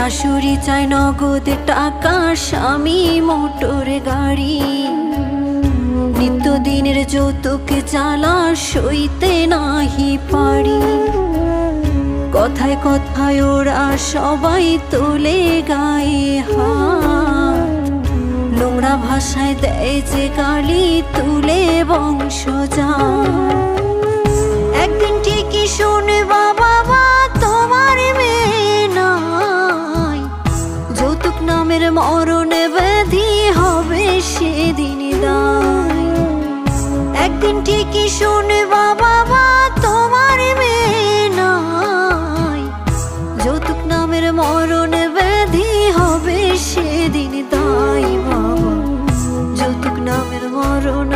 শাশুড়ি চায় নগদ টাকা, স্বামী মোটর গাড়ি। নিত্যদিনের যৌতুক জ্বালা সইতে নাহি পারি। কথায় কথায় ওরা সবাই তোলে গায়ে হাত, নোংরা ভাষায় দেয় যে গালি, তুলে বংশজাত। একদিন ঠিকই শুনবা বাবা তোমার মেয়ে নাই, যৌতুক নামের মরণ ব্যাধি হবে সেদিন দায়। একদিন ঠিকই শুনবা বাবা তোমার মেয়ে নাই, যৌতুক নামের মরণ ব্যাধি হবে সেদিন দায়। বাবা যৌতুক নামের মরণ